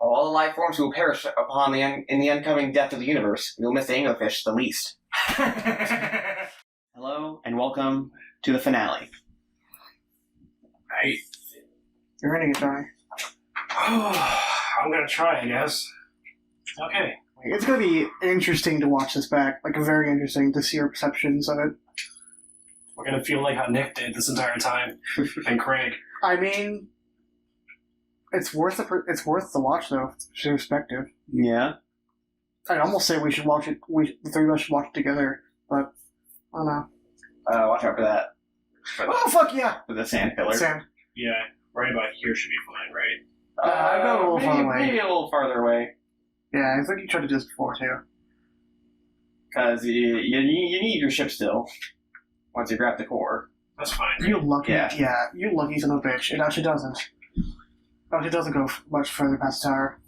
All the life forms who will perish upon in the oncoming death of the universe. You'll miss the anglerfish the least. Hello, and welcome to the finale. You're ready to try. I'm gonna try, I guess. Okay. It's gonna be interesting to watch this back. Like, very interesting to see your perceptions of it. We're gonna feel like how Nick did this entire time. And Craig. I mean, it's worth the watch, though, to perspective. Yeah. I'd almost say we should watch it, the three of us should watch it together, but I don't know. Watch out for that. Oh, fuck yeah! For the sand pillar. Sand. Yeah, right about here should be fine, right? I'd go a little farther away. Maybe a little farther away. Yeah, I think you tried to do this before, too. Because you need your ship still. Once you grab the core. That's fine. Right? You lucky. Yeah. You lucky son of a bitch. It actually doesn't. It actually doesn't go much further past the tower.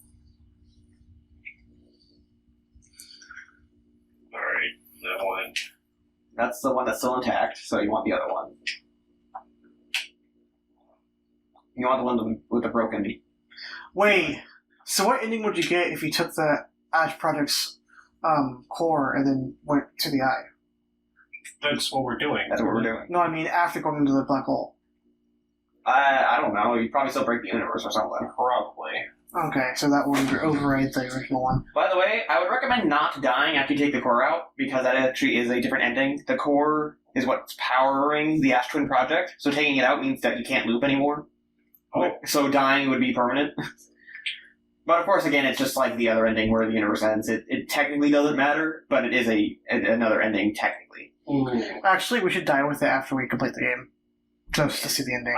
Alright, that one. That's the one that's still intact, so you want the other one. You want the one with the broken... Wait, so what ending would you get if you took the Ash Project's core and then went to the eye? That's what we're doing. That's what we're doing. No, I mean after going into the black hole. I don't know. You'd probably still break the universe or something. Probably. Okay, so that would override the original one. By the way, I would recommend not dying after you take the core out, because that actually is a different ending. The core is what's powering the Ash Twin project, so taking it out means that you can't loop anymore. Oh. So dying would be permanent. But of course, again, it's just like the other ending where the universe ends. It technically doesn't matter, but it is another ending technically. Ooh. Actually, we should die with it after we complete the game. Just to see the ending.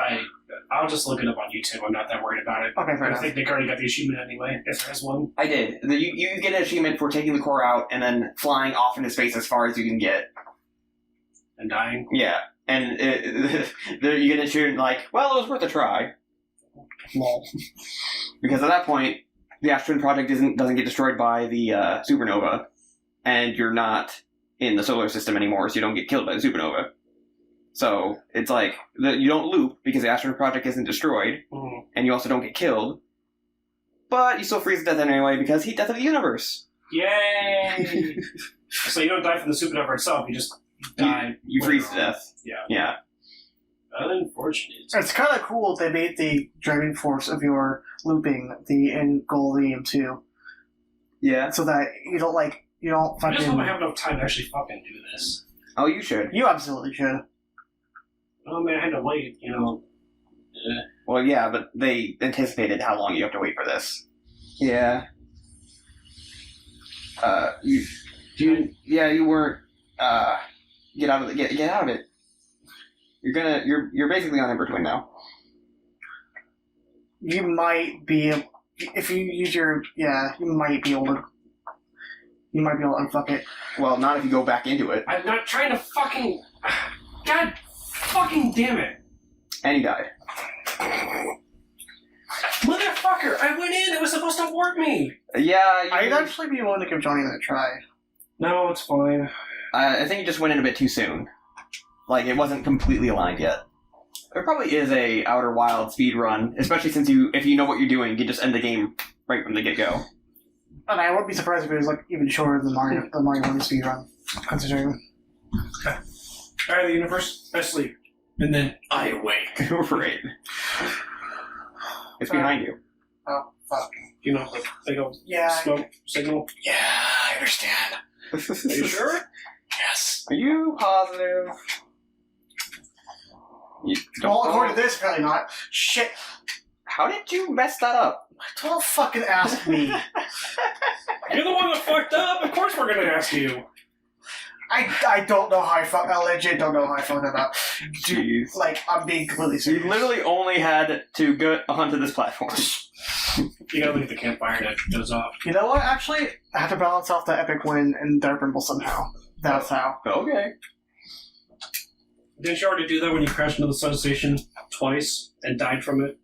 I'll just look it up on YouTube. I'm not that worried about it. Okay, fair I enough. think Nick already got the achievement anyway, if there is one. I did. You get an achievement for taking the core out and then flying off into space as far as you can get. And dying. Yeah. And you get an achievement like, well, it was worth a try. Lol. Because at that point, the Ash Twin project doesn't get destroyed by the supernova, and you're not in the solar system anymore, so you don't get killed by the supernova. So it's like you don't loop because the Ash Twin project isn't destroyed, and you also don't get killed, but you still freeze to death anyway because heat death of the universe. Yay! So you don't die from the supernova itself; you just die. You freeze to death. Yeah. Unfortunate. It's kind of cool they made the driving force of your looping the end goal of the game too. Yeah. So that you don't I just fucking... hope I have enough time to actually fucking do this. Oh, you should. You absolutely should. Oh man, I had to wait, Well, yeah, but they anticipated how long you have to wait for this. Yeah. You weren't. Get out of it. Get out of it. You're basically on Embertwin now. You might be able... If you use your... Yeah, you might be able to unfuck it. Well, not if you go back into it. I'm not trying to fucking... God fucking damn it. And he died. Motherfucker, I went in, it was supposed to warp me. Yeah, I'd actually be willing to give Johnny that a try. No, it's fine. I think you just went in a bit too soon. Like, it wasn't completely aligned yet. There probably is a Outer Wild speed run, especially since if you know what you're doing, you just end the game right from the get-go. And I wouldn't be surprised if it was like even shorter than Mario 1 speed run, considering. Okay. Alright, the universe, I sleep. And then I awake. Right. It's behind you. Oh, fuck. Like, they go Yeah. smoke signal. Yeah, I understand. Are you sure? Yes. Are you positive? Well, according to this, apparently not. Shit. How did you mess that up? Don't fucking ask me. You're the one that fucked up. Of course we're gonna ask you. I don't know how I fucked. I legit don't know how I fucked that up. Jeez. Like, I'm being completely You serious. literally only had to go onto this platform. You gotta look at the campfire that goes off. You know what? Actually, I have to balance off the epic win and Dark Brimble somehow. That's how. Okay. Didn't you already do that when you crashed into the sun station twice and died from it?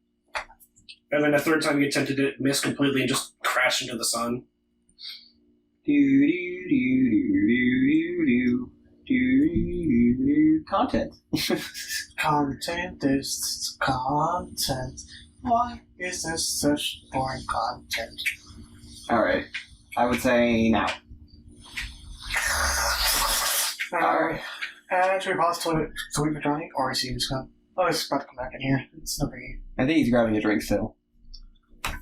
And then the third time you attempted it, missed completely, and just crashed into the sun? Content. Content is content. Why is this such boring content? Alright. I would say now. Alright. Should we pause till we wait for Johnny? Or is he just gonna... Oh, he's about to come back in here. It's no biggie. I think he's grabbing a drink still.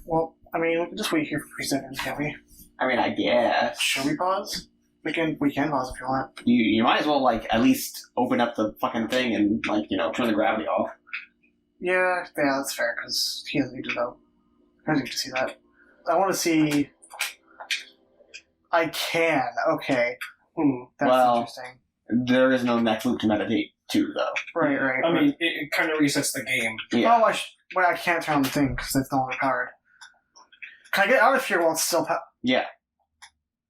Well, I mean, we can just wait here for 3 seconds, can't we? I mean, I guess. Should we pause? We can pause if you want. You might as well, like, at least open up the fucking thing and, like, turn the gravity off. Yeah, that's fair, because he doesn't need to know. He doesn't need to see that. I want to see... I can. Okay. That's Well, interesting. There is no next loop to meditate to, though. Right. I mean, it kind of resets the game. Yeah. Oh, I can't turn on the thing because it's no longer powered. Can I get out of here while it's still powered? Yeah.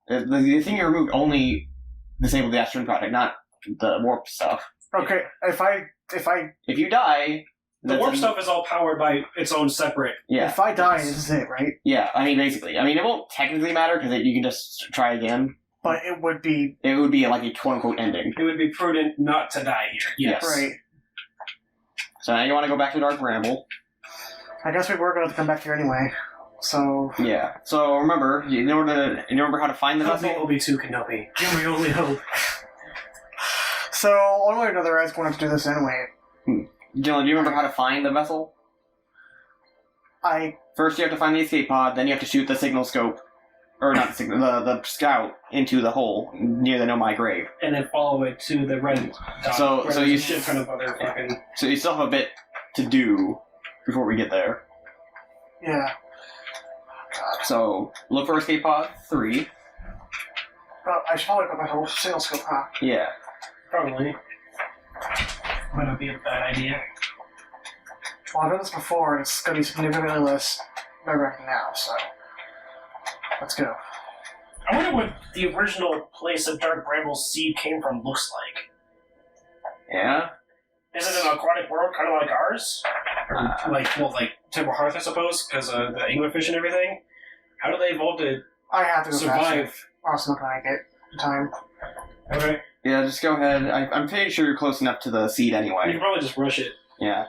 The thing you removed only disabled the Astron project, not the warp stuff. Okay, if If you die... The warp stuff is all powered by its own separate... Yeah. If I die, this is it, right? Yeah, I mean, basically. I mean, it won't technically matter because you can just try again. But it would be... It would be like a quote-unquote ending. It would be prudent not to die here. Yes. Right. So now you want to go back to Dark Ramble. I guess we were going to come back here anyway. So... Yeah. So remember, you remember how to find the Help me, vessel? Obi-2 Kenobi. You're my only hope. So, one way or another, I was going to do this anyway. Dylan, do you remember how to find the vessel? First you have to find the escape pod, then you have to shoot the signal scope. Or not the signal, the scout into the hole near the Nomai grave. And then follow it to the red dot. So where you there's a shit ton of other fucking... So you still have a bit to do before we get there. Yeah. So look for escape pod 3. Well, I should probably put my whole signal scope, huh? Yeah. Probably. Might not be a bad idea. Well, I've done this before, and it's going to be significantly less nerve-wracking now, so... Let's go. I wonder what the original place that Dark Bramble's seed came from looks like. Yeah? Is it an aquatic world kind of like ours? Or like Timber Hearth, I suppose, because of the anglerfish and everything? How do they evolve to I have to go faster. survive? Or else I'm not going to make it in time. Okay. Yeah, just go ahead. I'm pretty sure you're close enough to the seed You anyway. can probably just rush it. Yeah.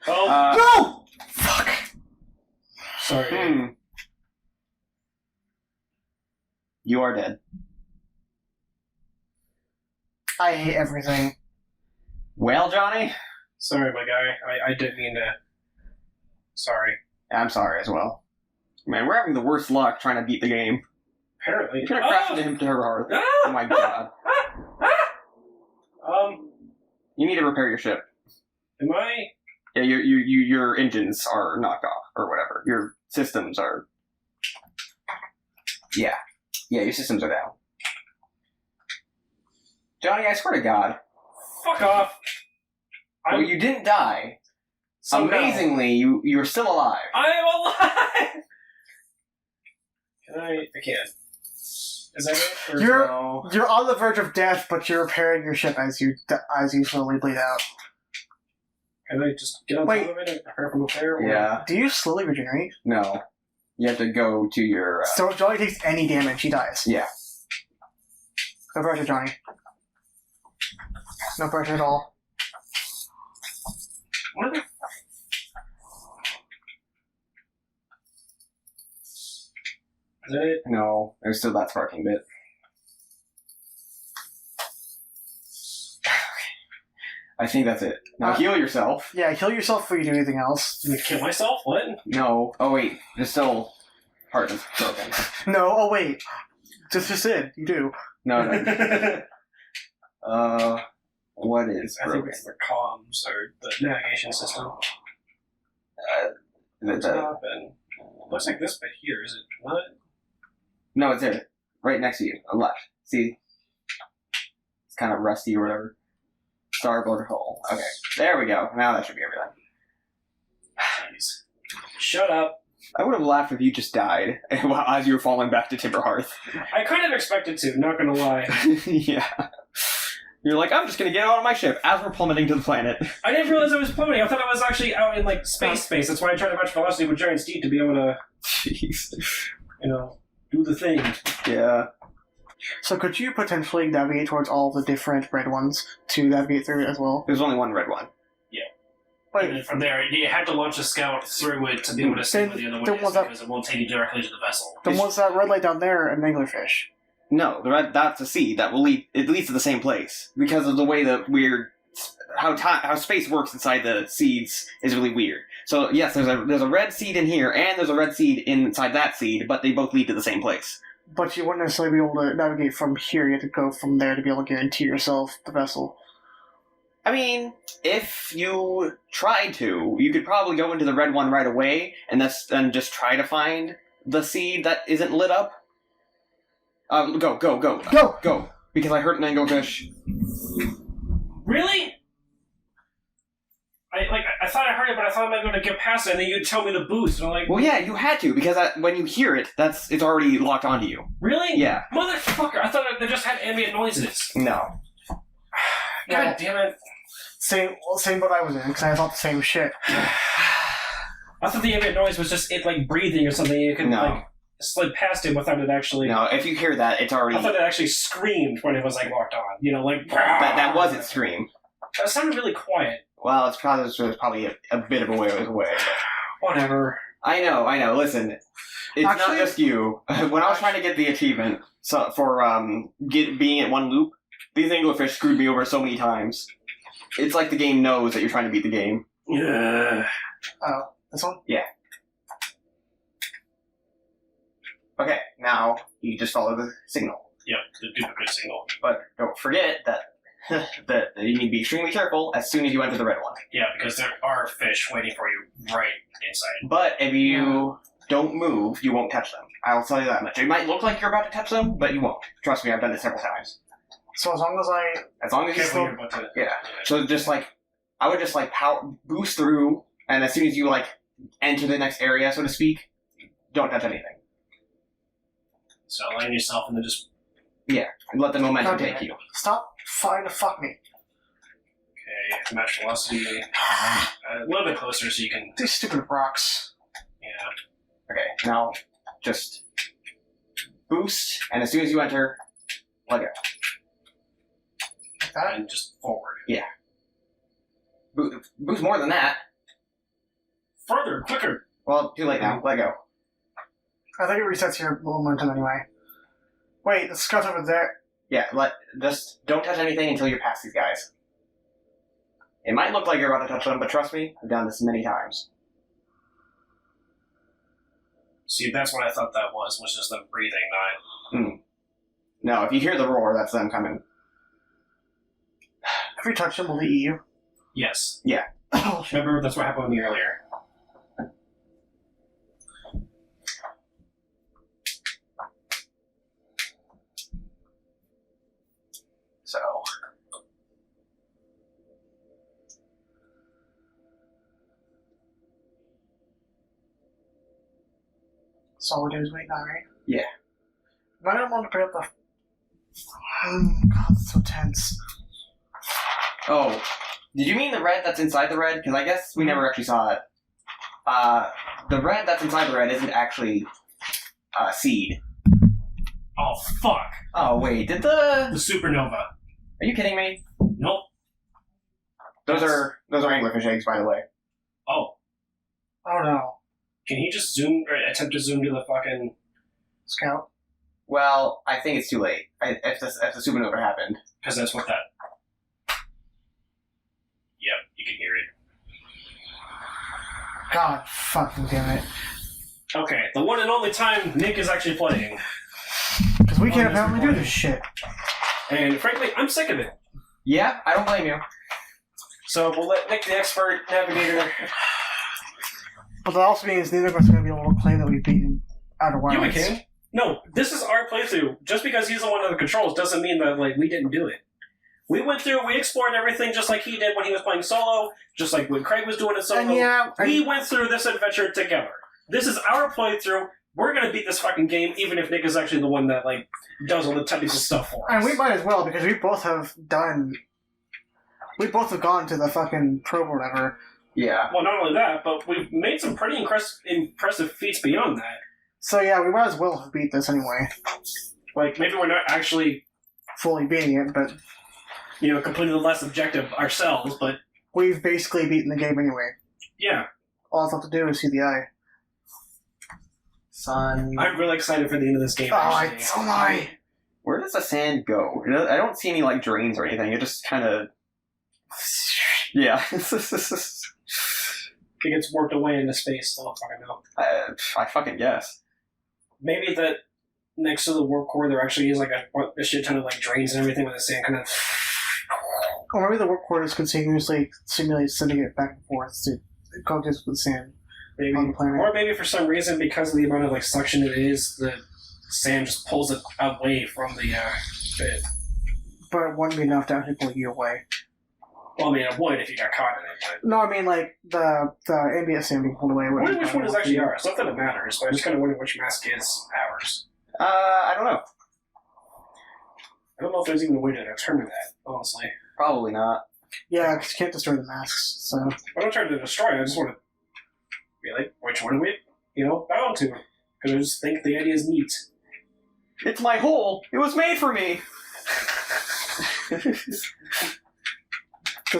Oh, No! Fuck! sorry. You are dead. I hate everything. Well, Johnny? Sorry, my guy. I didn't mean to... Sorry. I'm sorry as well. Man, we're having the worst luck trying to beat the game. Apparently. You're gonna crash into him to her heart. Ah! Oh my god. You need to repair your ship. Am I... Yeah, your engines are knocked off, or whatever. Your systems are... Yeah. Yeah, your systems are down. Johnny, I swear to God. Fuck off. Well, you didn't die. So Amazingly, you're still alive. I am alive! Can I can't. Is that it? Or You're on the verge of death, but you're repairing your ship as you slowly bleed out. Can I just get on Wait. top of it and prepare from up there? or- Yeah. Do you slowly regenerate? No. You have to go to your... So if Johnny takes any damage, he dies. Yeah. No pressure, Johnny. No pressure at all. What the... Is that it? No, there's still that sparking bit. I think that's it. Now heal yourself. Yeah, kill yourself before you do anything else. I'm gonna kill myself? What? No. Oh wait, there's still part is broken. No, oh wait. Just it. You do. No, no. What is I think broken? it's the comms or the navigation system. The- Stop and looks like this bit here, is it not? no, it's there. Right next to you, on the left. See? It's kind of rusty or whatever. Starboard hole. Okay. There we go. Now that should be everything. Jeez. Shut up. I would have laughed if you just died as you were falling back to Timber Hearth. I kind of expected to, not gonna lie. Yeah. You're like, I'm just gonna get out of my ship as we're plummeting to the planet. I didn't realize I was plummeting. I thought I was actually out in like space. That's why I tried to match velocity with giant steed to be able to, Jeez. do the thing. Yeah. So could you potentially navigate towards all the different red ones to navigate through it as well? There's only one red one. Wait, And then from there, you had to launch a scout through it to be able to see where the other one is, because it won't take you directly to the vessel. the ones that red light down there and anglerfish. No, the red, that's a seed that will lead. It leads to the same place because of the way the weird how space works inside the seeds is really weird. So yes, there's a red seed in here, and there's a red seed inside that seed, but they both lead to the same place. But you wouldn't necessarily be able to navigate from here. You have to go from there to be able to guarantee yourself the vessel. I mean, if you tried to, you could probably go into the red one right away, and just try to find the seed that isn't lit up. Go! Because I heard an anglerfish. Really? I thought I heard it, but I thought I might be able to get past it, and then you'd tell me to boost, and I'm like... Well, yeah, you had to, because when you hear it, it's already locked onto you. Really? Yeah. Motherfucker, I thought they just had ambient noises. No. God damn it. Same boat I was in, because I thought the same shit. I thought the ambient noise was just it, like, breathing or something. You could, slid past it without it actually... No, if you hear that, it's already... I thought it actually screamed when it was, like, locked on. You know, like... That was its scream. That sounded really quiet. Well, it's probably a bit of a way away. Whatever. I know. Listen, it's Actually, not just you. When I was trying to get the achievement for being at one loop, these anglerfish screwed me over so many times. It's like the game knows that you're trying to beat the game. Yeah. Oh, this one? Yeah. Okay, now you just follow the signal. Yep, the duplicate signal. But don't forget that you need to be extremely careful as soon as you enter the red one. Yeah, because there are fish waiting for you right inside. But if you don't move, you won't touch them. I'll tell you that much. It might look like you're about to touch them, but you won't. Trust me, I've done it several times. So as long as you Careful, still... you're about to... Yeah. So I would just power boost through, and as soon as you enter the next area, so to speak, don't touch anything. So land yourself and then just... Yeah, and let the momentum take you. Stop trying to fuck me. Okay, match velocity. A little bit closer so you can... These stupid rocks. Yeah. Okay, now just boost, and as soon as you enter, let go. Like that? And just forward. Yeah. Boost more than that. Further, quicker. Well, too late now. Let go. I think it resets your momentum anyway. Wait, the scout's over there. Yeah, just don't touch anything until you're past these guys. It might look like you're about to touch them, but trust me, I've done this many times. See, that's what I thought that was just them breathing, not... No, if you hear the roar, that's them coming. If we touch them, will they eat you? Yes. Yeah. Oh, shit. Remember, that's what happened with me earlier. So... So all we do is wait now, right? Yeah. I don't want to pick up the... God, it's so tense. Oh, did you mean the red that's inside the red? Because I guess we never actually saw it. The red that's inside the red isn't actually seed. Oh, fuck. Oh, wait, did the... The supernova. Are you kidding me? Nope. Those are anglerfish eggs, by the way. Oh. Oh no. Can he just zoom, or attempt to zoom to the fucking... Scout? Well, I think it's too late. If the supernova happened. Because that's what that... Yep, you can hear it. God fucking damn it. Okay, the one and only time Nick is actually playing. Because we can't apparently do this shit. And frankly, I'm sick of it. Yeah, I don't blame you. So we'll let Nick, the expert navigator... But that also means neither of us are going to be able to claim that we've beaten Outer Yeah, Wilds. we can. No, this is our playthrough. Just because he's the one on the controls doesn't mean that we didn't do it. We went through, we explored everything just like he did when he was playing solo, just like when Craig was doing it solo. And yeah, we went through this adventure together. This is our playthrough. We're gonna beat this fucking game, even if Nick is actually the one that does all the technical stuff for us. And we might as well, because we both have gone to the fucking probe or whatever. Yeah. Well, not only that, but we've made some pretty impressive feats beyond that. So yeah, we might as well have beat this anyway. Maybe we're not actually, Fully beating it, but... completely the less objective ourselves, but we've basically beaten the game anyway. Yeah. All I have to do is see the eye. Sun. I'm really excited for the end of this game. Oh, so am I. Where does the sand go? I don't see any like drains or anything. It just kind of, yeah. It gets worked away into space. I don't fucking know. I fucking guess. Maybe that next to the warp core there actually is like a shit ton of like drains and everything with the sand kind of. Or maybe the warp core is continuously simulate sending it back and forth to coexist with the sand Maybe. on the planet. Or maybe for some reason, because of the amount of like suction it is, the sand just pulls it away from the bit. But it wouldn't be enough to actually pull you away. Well, I mean, it would if you got caught in it. No, I mean like the ambient sand being pulled away. I wonder which one is actually ours. Not that it matters, but I just kind of wonder which mask is ours. I don't know. I don't know if there's even a way to determine that, honestly. Probably not. Yeah, because you can't destroy the masks, so... I'm not trying to destroy it, I just want to be like, which one are we, bound to? Because I just think the idea is neat. It's my hole. It was made for me. There's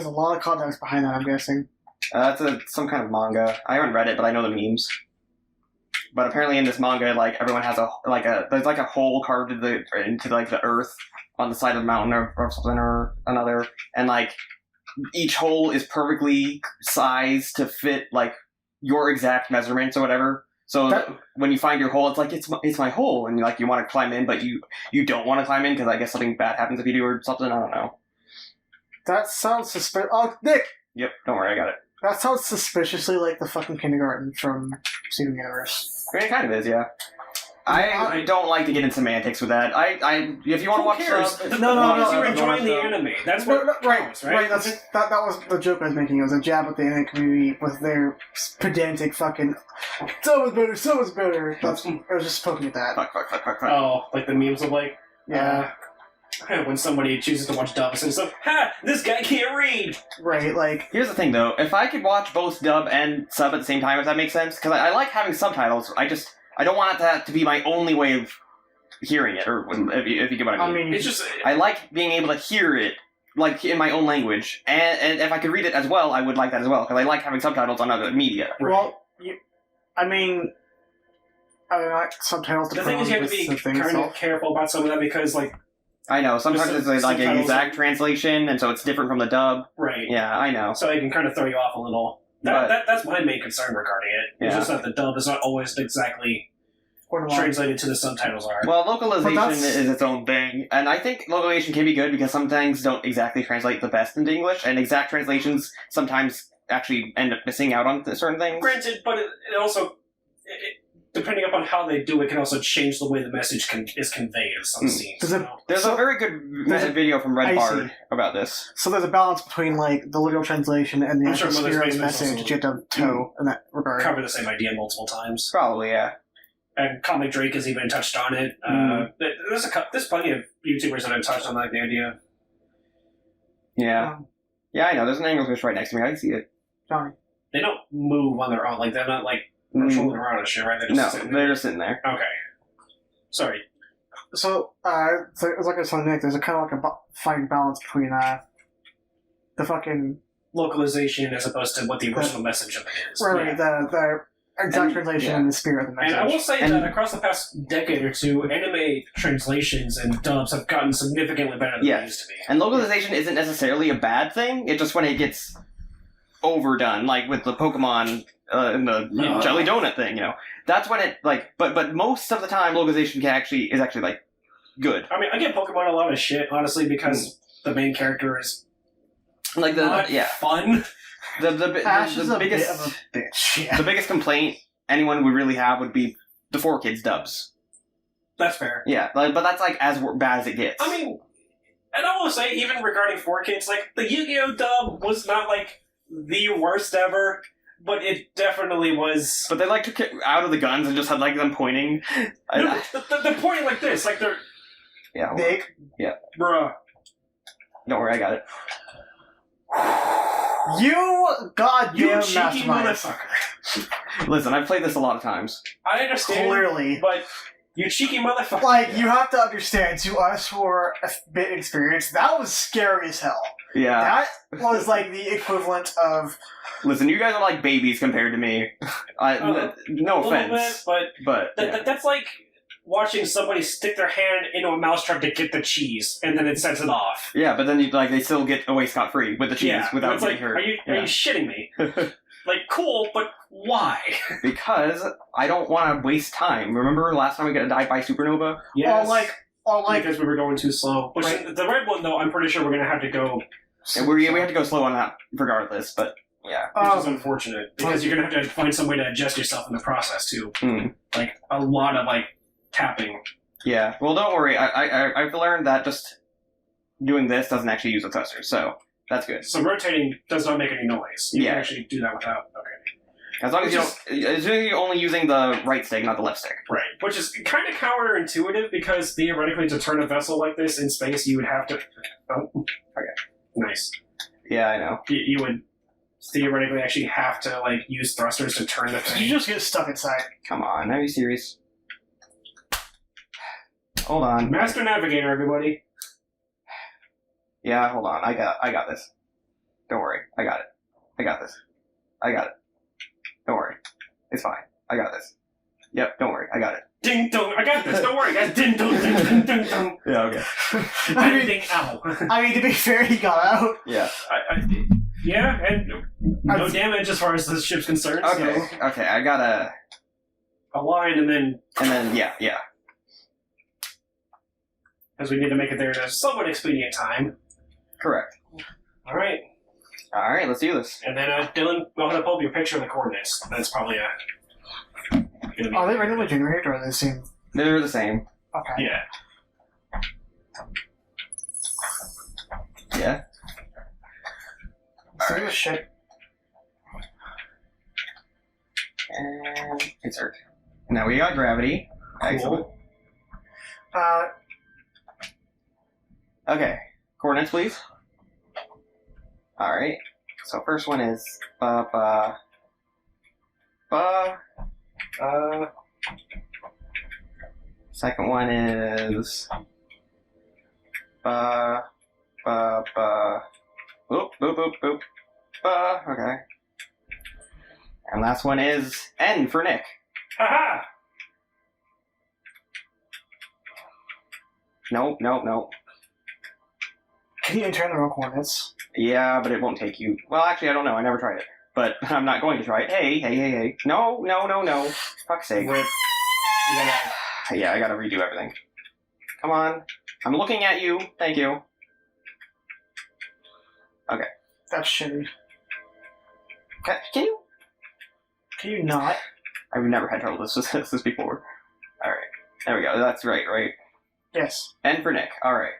a lot of context behind that, I'm guessing. That's some kind of manga. I haven't read it, but I know the memes. But apparently in this manga, like everyone has there's like a hole carved into like the earth on the side of the mountain or something or another, and like each hole is perfectly sized to fit like your exact measurements or whatever. So when you find your hole, it's like it's my hole, and you want to climb in, but you don't want to climb in because I guess something bad happens if you do or something. I don't know. That sounds suspicious. Oh, Nick! Yep, don't worry, I got it. That sounds suspiciously like the fucking kindergarten from Steven Universe. I mean, it kind of is, yeah. I don't like to get into semantics with that. If you want to watch stuff, No, you're enjoying the anime. That's what counts, right? That was the joke I was making. It was a jab at the anime community with their pedantic fucking so much better. I was just poking at that. Fuck. Oh, like the memes of like, Yeah. When somebody chooses to watch dubs and stuff, ha! This guy can't read! Right, like... Here's the thing, though. If I could watch both dub and sub at the same time, if that makes sense, because I like having subtitles, I don't want that to be my only way of hearing it, or if you get what I mean. It's just... I like being able to hear it, like, in my own language, and if I could read it as well, I would like that as well, because I like having subtitles on other media. Well, I like subtitles to the thing is, you have to be kind of careful about some of that, because, like... I know, sometimes it's like an exact translation, and so it's different from the dub. Right. Yeah, I know. So it can kind of throw you off a little. That's my main concern regarding it. It's just that the dub is not always exactly translated to the subtitles are. Well, localization is its own thing, and I think localization can be good because some things don't exactly translate the best into English, and exact translations sometimes actually end up missing out on certain things. Granted, but it also... depending upon how they do it, can also change the way the message is conveyed in some scenes. There's a very good video from Red Bard about this. So there's a balance between like the literal translation and the spirit of the message that you have to toe in that regard. Cover the same idea multiple times. Probably, yeah. And Comic Drake has even touched on it. There's plenty of YouTubers that have touched on that idea. Yeah. Yeah, I know. There's an anglerfish right next to me. I can see it. Johnny. They don't move on their own. Like, they're not like... patrolling around and shit, right? They're just sitting there. Okay. Sorry. So, it's like I was telling Nick, there's a kind of like a fine balance between the fucking localization as opposed to what the original message of it is. Right, the exact translation and the spirit of the message. And I will say that across the past decade or two, anime translations and dubs have gotten significantly better than they used to be. And localization isn't necessarily a bad thing. It's just when it gets overdone, like with the Pokemon and the Jelly Donut thing, that's when it but most of the time localization is actually like good. I mean, I give Pokemon a lot of shit, honestly, because the main character is like fun. Ash is the a biggest bit of a bitch. Yeah. The biggest complaint anyone would really have would be the 4Kids dubs. That's fair. Yeah, but that's like as bad as it gets. I mean, and I will say, even regarding 4Kids, like the Yu-Gi-Oh dub was not like the worst ever. But it definitely was. But they took it out of the guns and just had them pointing. No, they're pointing like this, like they're. Yeah. Big. Yeah. Bruh. Don't worry, I got it. You goddamn cheeky motherfucker. Listen, I've played this a lot of times. I understand. Clearly. But You cheeky motherfucker. Like, you have to understand, to us who are a bit experienced, that was scary as hell. Yeah. That was like the equivalent of... Listen, you guys are like babies compared to me. No offense. But yeah. that's like watching somebody stick their hand into a mousetrap to get the cheese, and then it sets it off. Yeah, but then they still get away scot-free with the cheese without it's getting like, hurt. Are you shitting me? Like, cool, but why? Because I don't want to waste time. Remember last time we got died by supernova? Yes. Or like... Because we were going too slow. Which, Right. the red one, though, I'm pretty sure we're going to have to go... And we have to go slow on that regardless, but yeah. Which is unfortunate, because you're going to have to find some way to adjust yourself in the process, too. Mm. Like, a lot of, tapping. Yeah, well, don't worry. I've learned that just doing this doesn't actually use the thrusters, so that's good. So rotating does not make any noise. You Yeah. can actually do that without... Okay. As long as you're only using the right stick, not the left stick. Right. Which is kind of counterintuitive, because theoretically to turn a vessel like this in space, you would have to... Oh. Okay. Nice. Yeah, I know. You would theoretically actually have to, use thrusters to turn the thing. You just get stuck inside. Come on, are you serious? Hold on. Master Navigator, everybody. Yeah, hold on. I got this. Don't worry. I got it. I got this. I got it. Don't worry. It's fine. I got this. Yep, don't worry. I got it. Ding dong. I got this. Don't worry, guys. Ding dong, ding ding ding dong. Yeah, okay. Ding ow. I mean, to be fair, he got out. Yeah. Yeah, and no damage as far as the ship's concerned. Okay, So okay. I got a line, and then yeah. as we need to make it there in a somewhat expedient time. Correct. All right. All right, let's do this. And then Dylan, we'll have to pull up your picture of the coordinates. That's probably gonna be. Are they randomly generated or are they the same? They're the same. Okay. Yeah. Yeah. So the ship. And insert. Now we got gravity. Excellent. Okay. Coordinates, please. Alright. So first one is second one is boop boop boop boop okay. And last one is N for Nick. Haha! Nope. Can you enter in the real coordinates? Yeah, but it won't take you. Well, actually, I don't know. I never tried it. But I'm not going to try it. Hey. No. Fuck's sake. Rip. Yeah, I gotta redo everything. Come on. I'm looking at you. Thank you. Okay. That's shitty. Can you? Can you not? I've never had trouble with this before. Alright. There we go. That's right? Yes. N for Nick. Alright.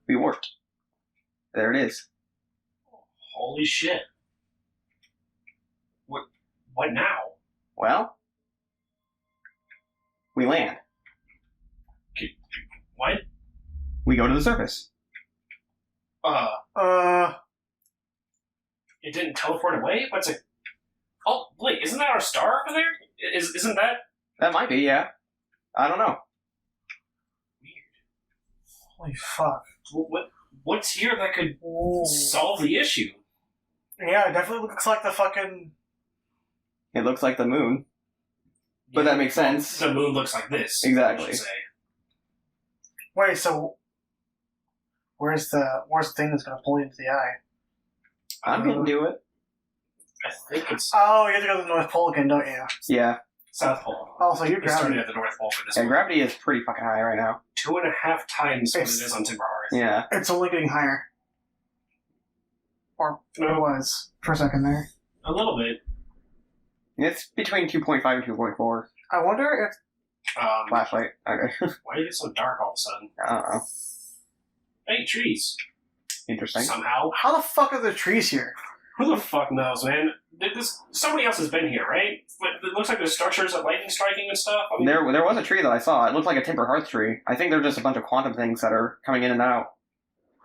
We warped. There it is. Holy shit. What now? Well, we land. What? We go to the surface. It didn't teleport away? What's it? Oh, wait, isn't that our star over there? Isn't that? That might be, yeah. I don't know. Holy fuck. What's here that could solve the issue? Yeah, it definitely looks like the fucking... It looks like the moon. But that makes sense. The moon looks like this. Exactly. I should say. Wait, so... Where's the thing that's gonna pull you into the eye? I'm gonna do it. I think it's Oh, you have to go to the North Pole again, don't you? Yeah. South Pole. Oh, so you're We started grounded. at the North Pole for this And one. gravity is pretty fucking high right now. 2.5 times what it It's- is on Timber Hearth. Yeah. It's only getting higher. Or it was for a second there. A little bit. It's between 2.5 and 2.4. I wonder if... Flashlight. Okay. Why do you get so dark all of a sudden? I don't know. Hey, trees. Interesting. Somehow. How the fuck are there trees here? Who the fuck knows, man? Somebody else has been here, right? It looks like there's structures of lightning striking and stuff. I mean, There was a tree that I saw. It looked like a timber hearth tree. I think they're just a bunch of quantum things that are coming in and out.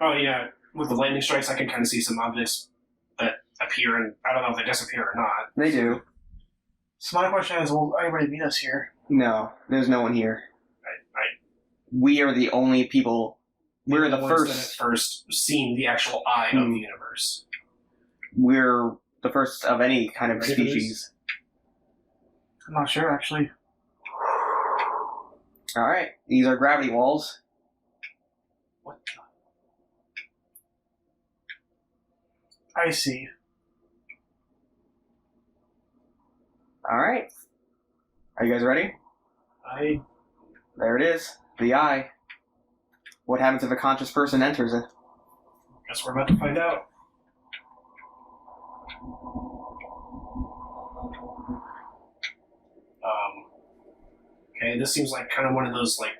oh yeah, with the lightning strikes, I can kind of see some objects that appear, and I don't know if they disappear or not. They do. So my question is, will anybody meet us here? No, there's no one here. I We are the only people. We're the ones that have first. first seen the actual eye of the universe. We're the first of any kind of Ready for this? species. I'm not sure, actually. All right, these are gravity walls. What? I see. All right, are you guys ready? I There it is, the eye. What happens if a conscious person enters it? guess we're about to find out. Okay, this seems like kind of one of those like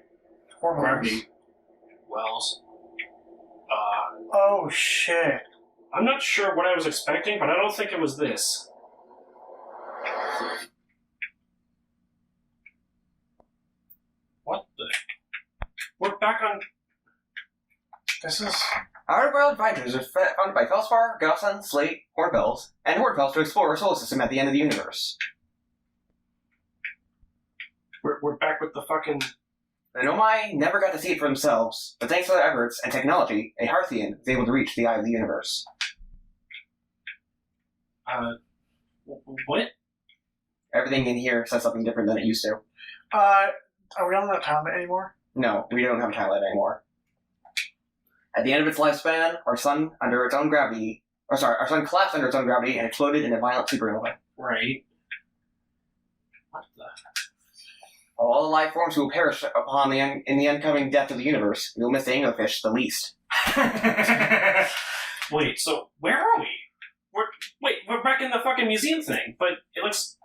gravity wells. Oh, shit. I'm not sure what I was expecting, but I don't think it was this. What the? We're back on. This is... Our world adventures are founded by Felspar, Gossan, Slate, Hornbells, and Hornbells to explore our solar system at the end of the universe. We're back with the fucking. The Nomai never got to see it for themselves, but thanks to their efforts and technology, a Harthian was able to reach the eye of the universe. What? Everything in here says something different than it used to. Are we on that planet anymore? No, we don't have a timeline anymore. At the end of its lifespan, our sun collapsed under its own gravity and exploded in a violent supernova. Right. What the? All the life forms who will perish in the oncoming death of the universe, we will miss the anglerfish the least. Wait, so where are we? We're back in the fucking museum thing, but it looks.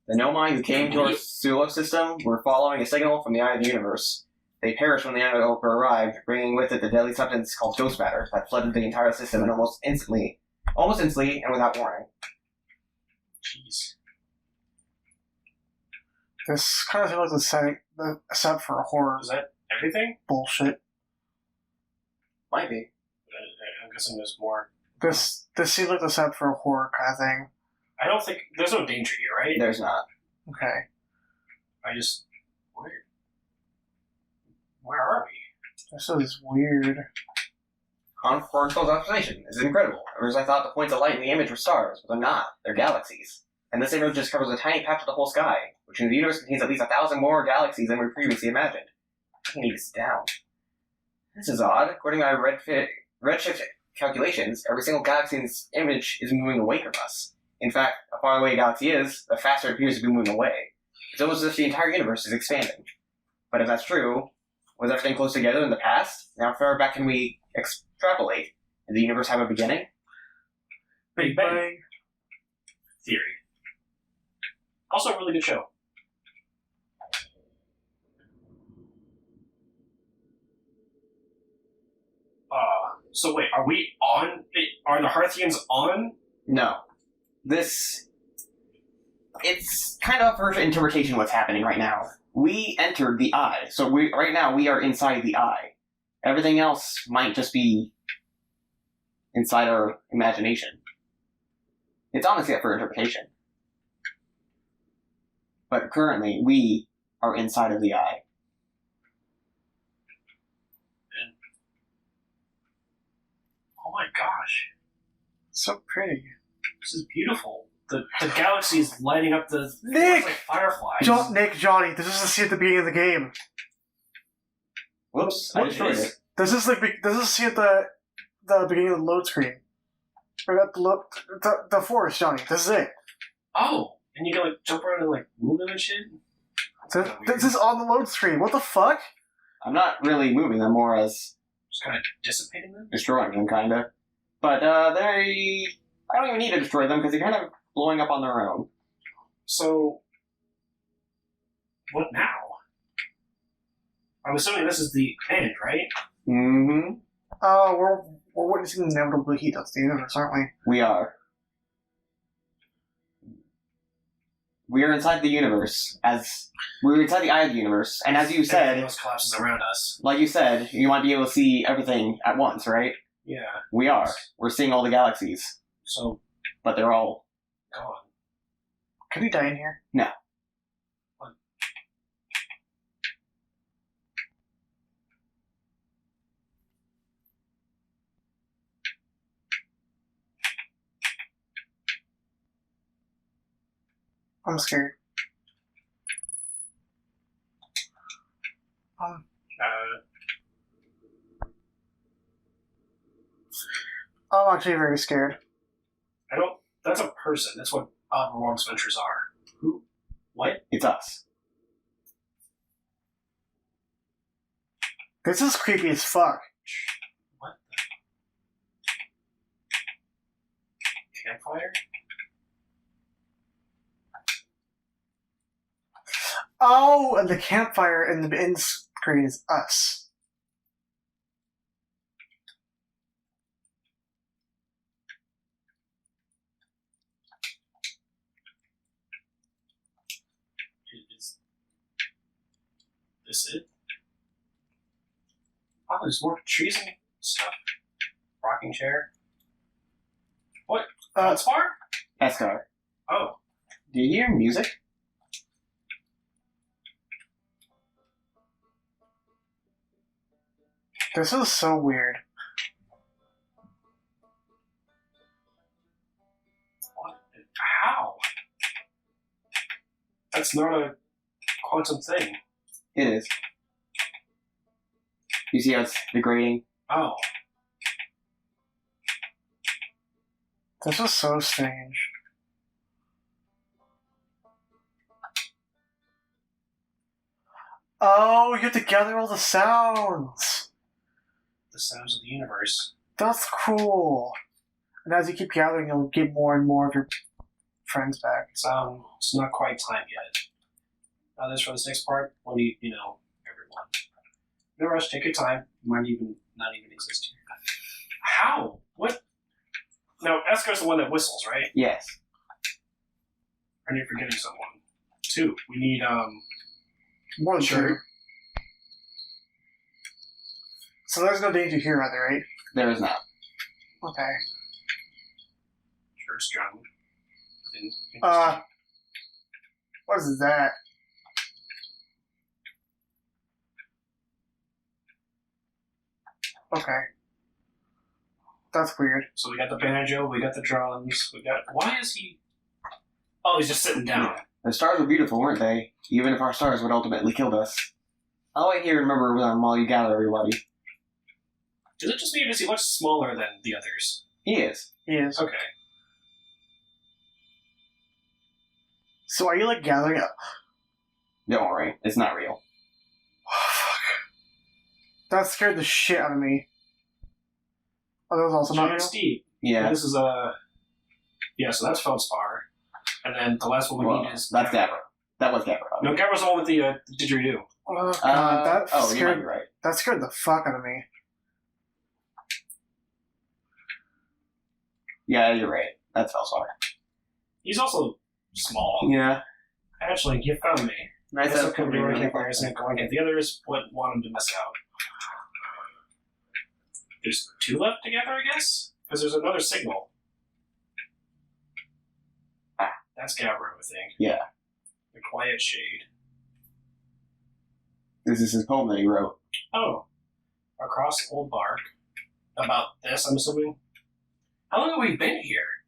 The Nomai who came to our solar system were following a signal from the eye of the universe. They perished when the envelope arrived, bringing with it the deadly substance called ghost matter that flooded the entire system and almost instantly and without warning. Jeez. This kind of feels like the setup for a horror Is that everything? bullshit. Might be. I'm guessing there's more. This seems like the setup for a horror kind of thing. I don't think. There's no danger here, right? There's not. Okay. I just. Where are we? This is weird. On Hornfield's observation is incredible. At first I thought the points of light in the image were stars, but they're not. They're galaxies. And this image just covers a tiny patch of the whole sky, which in the universe contains at least 1,000 more galaxies than we previously imagined. I can need this down. This is odd. According to our redshift calculations, every single galaxy in this image is moving away from us. In fact, the farther away a galaxy is, the faster it appears to be moving away. It's almost as if the entire universe is expanding. But if that's true, was everything close together in the past? How far back can we extrapolate? Did the universe have a beginning? Big Bang Theory. Also a really good show. So wait, are we on? Are the Harthians on? No. It's kind of up for interpretation what's happening right now. We entered the eye, so right now we are inside the eye. Everything else might just be inside our imagination. It's honestly up for interpretation. But currently, we are inside of the eye. Oh my gosh, So pretty. this is beautiful. The galaxy is lighting up the Nick! like fireflies. Nick, Johnny, this is the scene at the beginning of the game. Whoops, I What destroyed is- it. This is the scene at the beginning of the load screen. Or at the forest, Johnny. This is it. Oh, and you can like jump around and like move them and shit. This is on the load screen. What the fuck? I'm not really moving them, more as Just kind of dissipating them. destroying them, kinda. But, I don't even need to destroy them, because they're kind of blowing up on their own. So, what now? I'm assuming this is the end, right? Mm-hmm. We're witnessing the inevitable heat of the universe, aren't we? We are. we're inside the universe. We're inside the eye of the universe, and as you Everything said, else collapses around us. like you said, you might be able to see everything at once, right? Yeah. We are. We're seeing all the galaxies, So, but they're all gone. Can we die in here? no. I'm scared. I'm actually very scared. I don't. That's a person. That's what Oddworld's Ventures are. Who? What? It's us. This is creepy as fuck. What the? Campfire? Oh, and the campfire in the end screen is us. Is this it? Oh, there's more trees and stuff. Rocking chair. What? That's far? Escar, Oh. do you hear music? This is so weird. What? How? That's not a quantum thing. It is. You see how it's degrading? Oh. This is so strange. Oh, you have to gather all the sounds. The sounds of the universe. That's cool. And as you keep gathering, you'll get more and more of your friends back. It's not quite time yet. Now this for this next part, we'll need, everyone. No rush, take your time. You might not even exist here. How? What? No, Escar's the one that whistles, right? Yes. Are you forgetting someone? 2. We need, More than Sure. 2. So there's no danger here either, right? There is not. Okay. Sure, strong. What is that? Okay. That's weird. So we got the banjo, we got the drums, why is he... Oh, he's just sitting down. The stars were beautiful, weren't they? Even if our stars would ultimately kill us. I'll wait here and remember while you gather everybody. Does it just mean does he look smaller than the others? He is. He is. Okay. So are you like gathering up? Don't worry, it's not real. That scared the shit out of me. Oh, that was also not Giant real? Steep. Yeah. This is a... Yeah, so that's Feldspar. And then the last one we need is... That's Gabra. That was Gabra. No, Gabra's the one with the didgeridoo. Oh god, that you might scared be right. that scared the fuck out of me. Yeah, you're right. That's Felsar. He's also small. Yeah. Actually, you found me. Nice This to will come to campfires and going at the others wouldn't want him to miss out. There's 2 left together, I guess? Because there's another signal. That's Gabra, I think. Yeah. The Quiet Shade. This is his poem that he wrote. Oh. Across Old Bark. About this, I'm assuming? How long have we been here?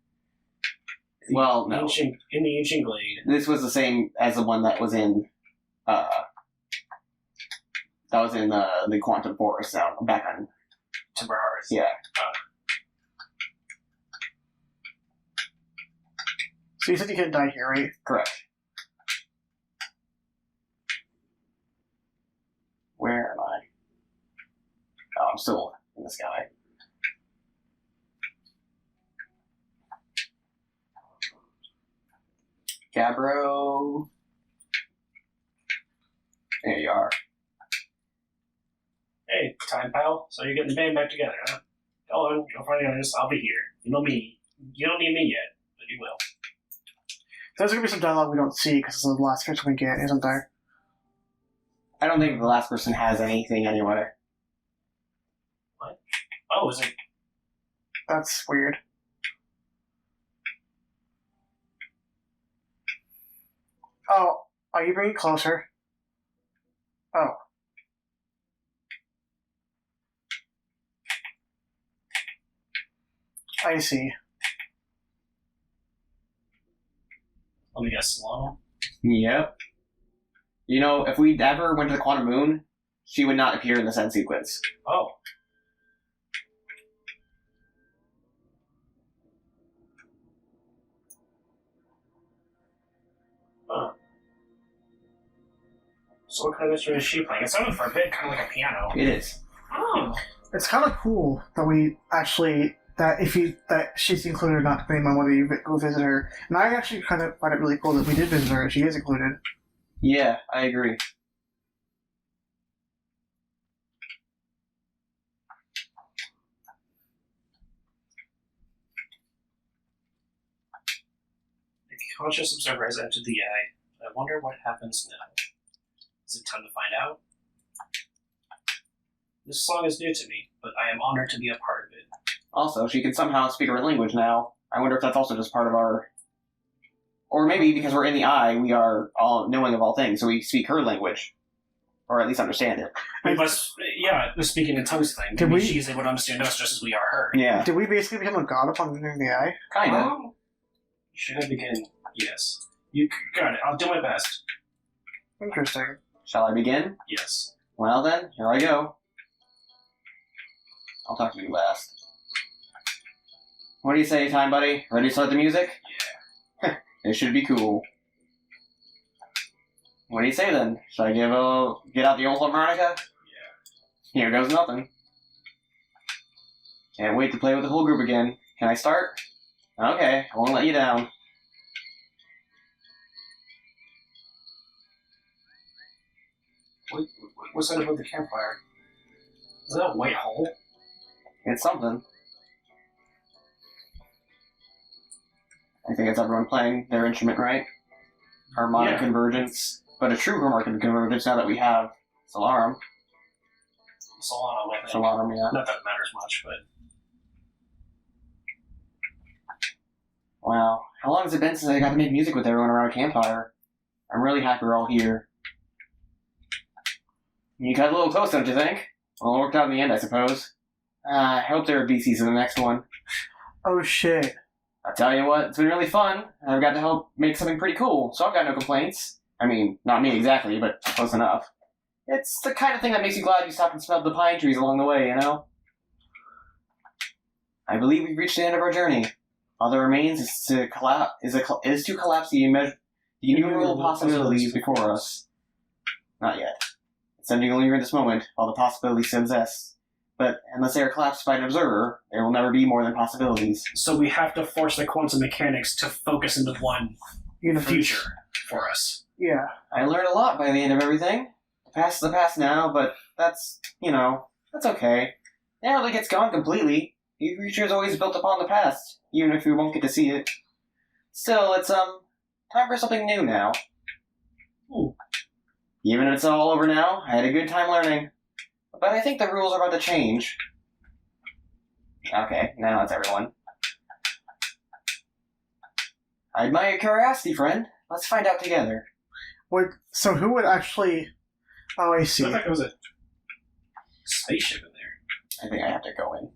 Well, no. In the Ancient Glade. This was the same as the one that was in, the Quantum Forest now, back on. Timber Hearth. Yeah. So you said you can't die here, right? Correct. Where am I? Oh, I'm still in the sky. Gabro. There you are. Hey, time pal. So you're getting the band back together, huh? Go on, go find the others. I'll be here. You know me. You don't need me yet, but you will. There's gonna be some dialogue we don't see because it's the last person we get, isn't there? I don't think the last person has anything anyway. Oh, is it? That's weird. Oh, are you bringing it closer? Oh. I see. Let me guess, Solano? Yep. You know, if we ever went to the Quantum Moon, she would not appear in this end sequence. Oh. Huh. So what kind of instrument is she playing? It sounded for a bit kind of like a piano. It is. Oh. It's kind of cool that we actually that she's included or not, depending on whether you go visit her. And I actually kind of find it really cool that we did visit her and she is included. Yeah, I agree. If the conscious observer has entered the eye, I wonder what happens now. Is it time to find out? This song is new to me, but I am honored to be a part of it. Also, she can somehow speak her language now. I wonder if that's also just part of our... Or maybe because we're in the eye, we are all knowing of all things, so we speak her language. Or at least understand it. We must, the speaking in tongues thing. Did we- She's able to understand us just as we are her. Yeah, Did we basically become a god upon entering the eye? kinda. Should I begin? Yes. You got it. I'll do my best. Interesting. Shall I begin? Yes. Well then, here I go. I'll talk to you last. What do you say, time buddy? Ready to start the music? Yeah. It should be cool. What do you say then? Should I get out the old harmonica? Yeah. Here goes nothing. Can't wait to play with the whole group again. Can I start? Okay, I won't let you down. What's that above the campfire? Is that a white hole? It's something. I think it's everyone playing their instrument right. Harmonic Yeah. convergence. But a true harmonic convergence now that we have Solarum. Solano, I think. Solarum, yeah. Not that it matters much, but... Wow. How long has it been since I got to make music with everyone around a campfire? I'm really happy we're all here. You got a little close, don't you think? Well, it worked out in the end, I suppose. I hope there are BCs in the next one. Oh shit. I'll tell you what, it's been really fun. I've got to help make something pretty cool, so I've got no complaints. I mean, not me exactly, but close enough. It's the kind of thing that makes you glad you stopped and smelled the pine trees along the way, you know? I believe we've reached the end of our journey. All that remains is to collapse the innumerable possibilities before us. Not yet. It's ending only in this moment, while the possibilities still exist. But unless they are collapsed by an observer, there will never be more than possibilities. So we have to force the quantum mechanics to focus into one future for us. Yeah. I learned a lot by the end of everything. The past is the past now, but that's okay. It never really gets gone completely. The future is always built upon the past, even if we won't get to see it. Still, it's, time for something new now. Ooh. Even if it's all over now, I had a good time learning. But I think the rules are about to change. Okay, now that's everyone. I admire your curiosity, friend. Let's find out together. So who would actually... Oh, I see. Looked like there was a spaceship in there. I think I have to go in.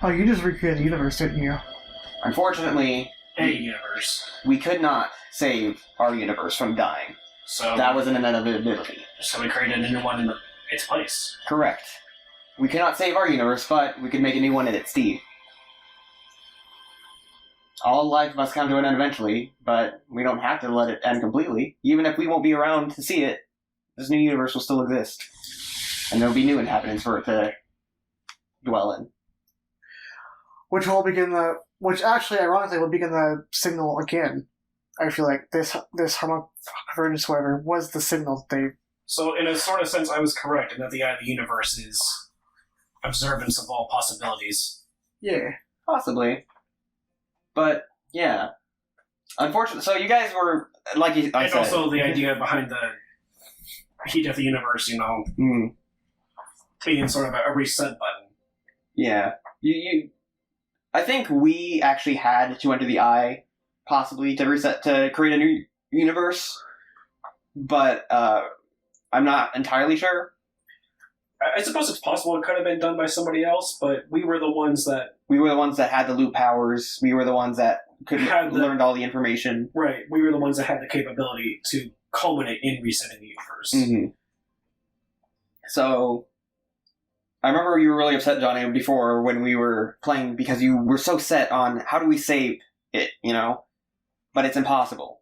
Oh, you just recreated the universe, didn't you? Unfortunately, A universe. we could not save our universe from dying. So That was an inevitability. we created a new one in its place. Correct. We cannot save our universe, but we can make a new one in its stead. All life must come to an end eventually, but we don't have to let it end completely. Even if we won't be around to see it, this new universe will still exist. And there'll be new inhabitants for it to dwell in. Which actually, ironically, will begin the signal again. I feel like this convergence, whatever, was the signal that they. So, in a sort of sense, I was correct in that the eye of the universe is observance of all possibilities. Yeah. Possibly. But, yeah. Unfortunately, so you guys were, like I and said... also the idea behind the heat of the universe, being sort of a reset button. Yeah. I think we actually had to enter the eye, possibly, to create a new universe. But, I'm not entirely sure. I suppose it's possible it could have been done by somebody else, but we were the ones that... We were the ones that had the loot powers. We were the ones that learned all the information. Right. We were the ones that had the capability to culminate in resetting the universe. Mm-hmm. So, I remember you were really upset, Johnny, before when we were playing because you were so set on how do we save it, But it's impossible.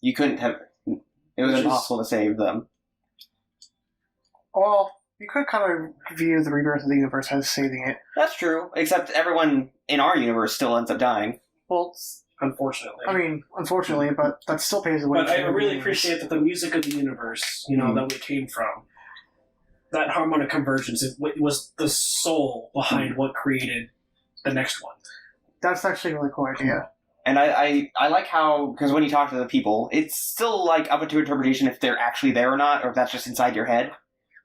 You couldn't have... It was impossible to save them. Well, you could kind of view the rebirth of the universe as saving it. That's true, except everyone in our universe still ends up dying. Well, unfortunately. I mean, unfortunately, but that still pays the way. But I really appreciate that the music of the universe, that we came from, that harmonic convergence, it was the soul behind what created the next one. That's actually a really cool idea. And I like how, because when you talk to the people, it's still like up to interpretation if they're actually there or not, or if that's just inside your head.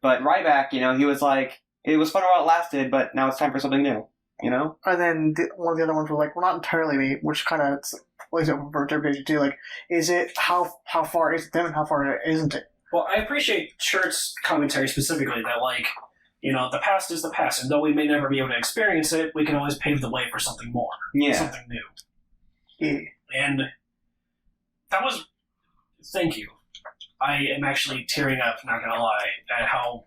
But Ryback, he was like, it was fun while it lasted, but now it's time for something new, And then one of the other ones were like, well, not entirely me, which kind of lays it for interpretation too. Like, is it, how far is it them and how far isn't it? Well, I appreciate Shirt's commentary specifically that, the past is the past, and though we may never be able to experience it, we can always pave the way for something more, something new. Yeah. And that was, thank you. I am actually tearing up, not gonna lie, at how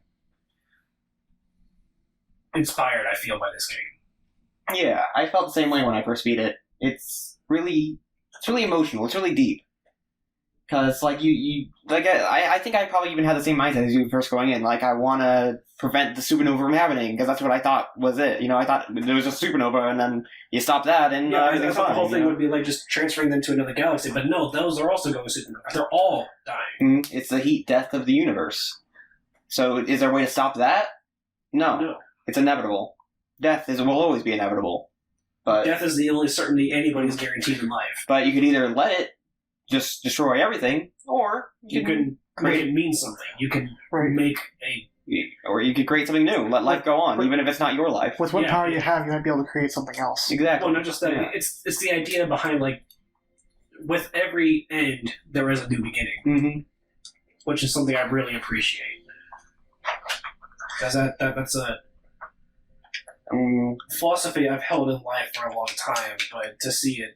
inspired I feel by this game. Yeah, I felt the same way when I first beat it. It's really emotional. It's really deep. Because, I think I probably even had the same mindset as you first going in. Like, I want to prevent the supernova from happening, because that's what I thought was it. I thought there was a supernova, and then you stop that, and I everything's thought fine. the whole thing would be, just transferring them to another galaxy. But no, those are also going supernova. They're all dying. It's the heat death of the universe. So, is there a way to stop that? No. It's inevitable. Death will always be inevitable. But death is the only certainty anybody's guaranteed in life. But you could either let it just destroy everything, or you can make it mean something. You can make or you could create something new. Let life go on, even if it's not your life. With what power you have, you might be able to create something else. Exactly. Well, not just that. Yeah. It's the idea behind, with every end, there is a new beginning. Which is something I really appreciate. Because that's a philosophy I've held in life for a long time, but to see it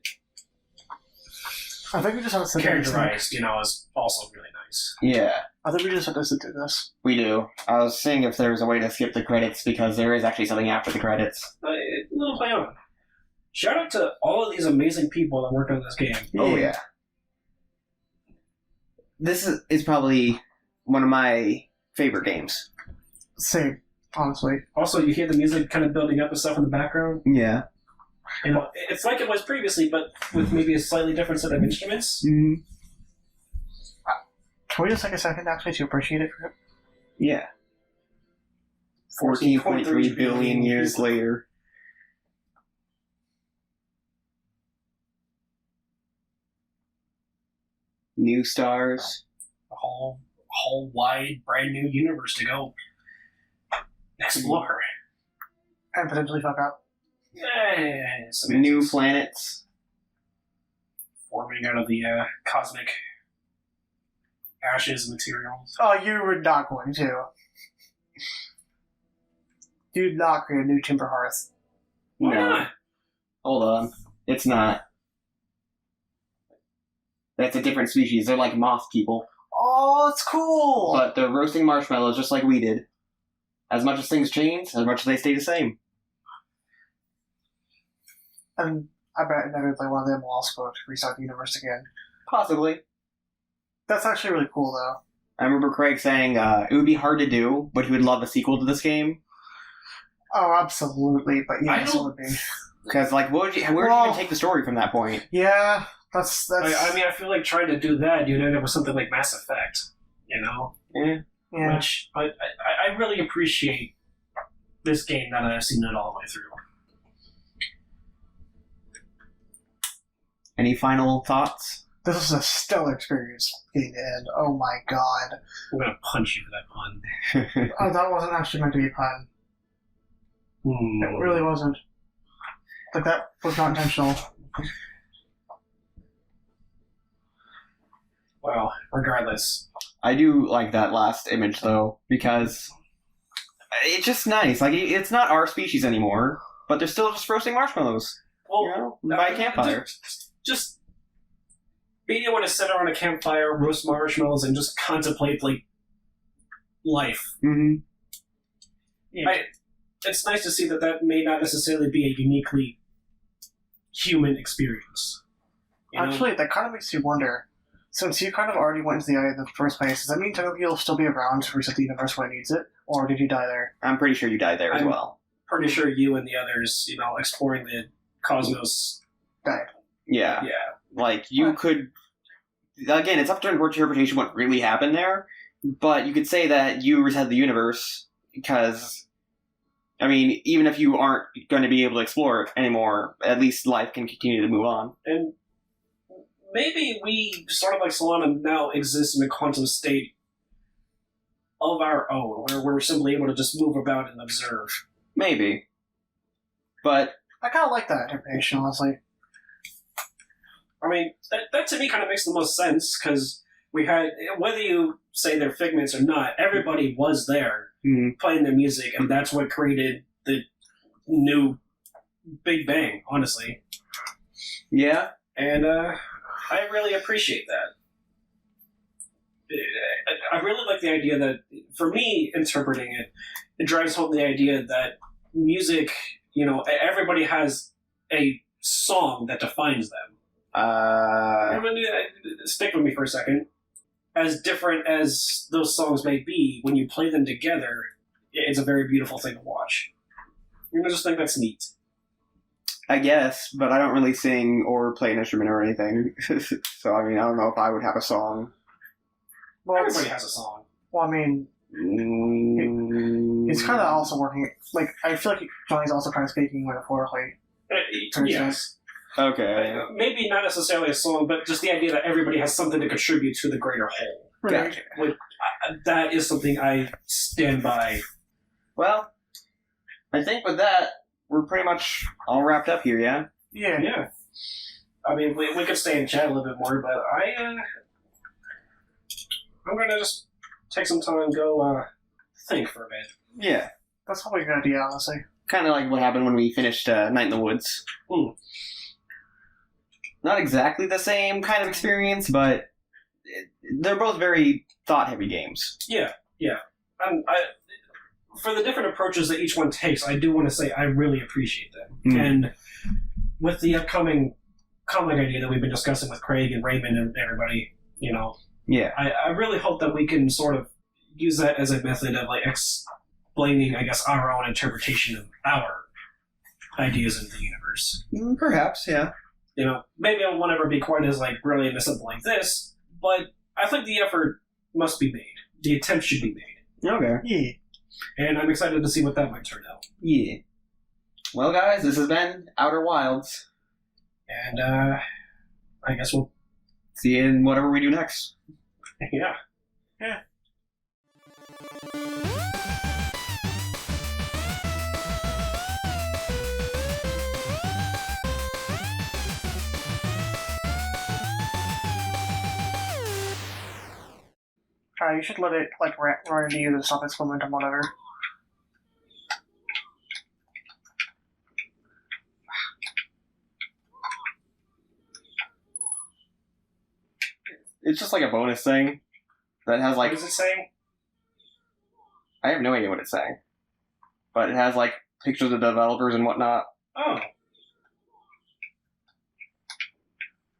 I think we just have to sit characterized, is also really nice. Yeah. I think we just have to sit through this. We do. I was seeing if there was a way to skip the credits, because there is actually something after the credits. A little play on. Shout out to all of these amazing people that worked on this game. Oh, yeah. This is probably one of my favorite games. Same, honestly. Also, you hear the music kind of building up and stuff in the background. Yeah. And it's like it was previously, but with maybe a slightly different set of instruments. Can we just take a second, actually, to appreciate it? Yeah. 14.3 billion years later. New stars. A whole wide, brand new universe to go explore. And potentially fuck up. New planets. Forming out of the cosmic ashes materials. Oh, you were not going to. You'd not create a new timber hearth. Why not? Hold on. It's not. That's a different species. They're like moth people. Oh, it's cool! But they're roasting marshmallows just like we did. As much as things change, as much as they stay the same. And I bet inevitably one of them will also go to restart the universe again. Possibly. That's actually really cool, though. I remember Craig saying it would be hard to do, but he would love a sequel to this game. Oh, absolutely. But yes, it would be. Because, where would you even take the story from that point? Yeah, That's. I mean, I feel like trying to do that, you'd end up with something like Mass Effect, you know? yeah. Which I really appreciate this game now that I've seen it all the way through. Any final thoughts? This was a stellar experience getting to end. Oh my god. I'm gonna punch you for that pun. Oh, that wasn't actually meant to be a pun. It really wasn't. Like, that was not intentional. Well, regardless. I do like that last image though, because it's just nice. Like, it's not our species anymore, but they're still just roasting marshmallows. Well, You know, by a campfire. Just being able to sit around a campfire, roast marshmallows, and just contemplate, like, life. Mm-hmm. It's nice to see that may not necessarily be a uniquely human experience. You know? Actually, that kind of makes you wonder. Since you kind of already went into the eye in the first place, does that mean technically you'll still be around to reset the universe when it needs it? Or did you die there? I'm pretty sure you died there as I'm- well. Pretty sure you and the others, exploring the cosmos. Died. Yeah. Yeah. Like, you could... Again, it's up to interpretation what really happened there, but you could say that you reset the universe because, I mean, even if you aren't going to be able to explore it anymore, at least life can continue to move on. And maybe we, sort of like Solana, now exist in a quantum state of our own, where we're simply able to just move about and observe. Maybe. But... I kind of like that interpretation, honestly. I mean, that to me kind of makes the most sense, because we had, whether you say they're figments or not, everybody was there playing their music, and that's what created the new Big Bang, honestly. Yeah. And I really appreciate that. I really like the idea that, for me, interpreting it, it drives home the idea that music, everybody has a song that defines them. Stick with me for a second. As different as those songs may be, when you play them together, it's a very beautiful thing to watch. I just think that's neat. I guess, but I don't really sing or play an instrument or anything. So, I mean, I don't know if I would have a song. Well, Everybody has a song. Well, I mean, it's kind of also working. Like, I feel like Johnny's also kind of speaking metaphorically. Yes. Okay. Maybe not necessarily a song, but just the idea that everybody has something to contribute to the greater whole. Gotcha. That is something I stand by. Well, I think with that, we're pretty much all wrapped up here, yeah? Yeah. I mean, we could stay and chat a little bit more, but I'm gonna just take some time and go think for a bit. Yeah. That's probably a good idea, honestly. Kind of like what happened when we finished Night in the Woods. Not exactly the same kind of experience, but they're both very thought-heavy games. Yeah. For the different approaches that each one takes, I do want to say I really appreciate them. And with the upcoming comic idea that we've been discussing with Craig and Raymond and everybody, Yeah. I really hope that we can sort of use that as a method of explaining, I guess, our own interpretation of our ideas into the universe. Perhaps, yeah. Maybe I won't ever be quite as brilliant as something like this, but I think the effort must be made. The attempt should be made. Okay. Yeah. And I'm excited to see what that might turn out. Yeah. Well, guys, this has been Outer Wilds. And I guess we'll see you in whatever we do next. Yeah. You should let it, run into you to stop its momentum, whatever. It's just like a bonus thing that has What is it saying? I have no idea what it's saying. But it has pictures of developers and whatnot. Oh.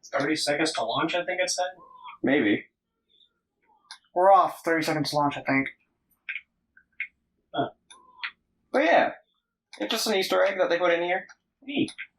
30 seconds to launch, I think it said? Maybe. We're off. 30 seconds to launch, I think. But yeah. It's just an Easter egg that they put in here. Neat.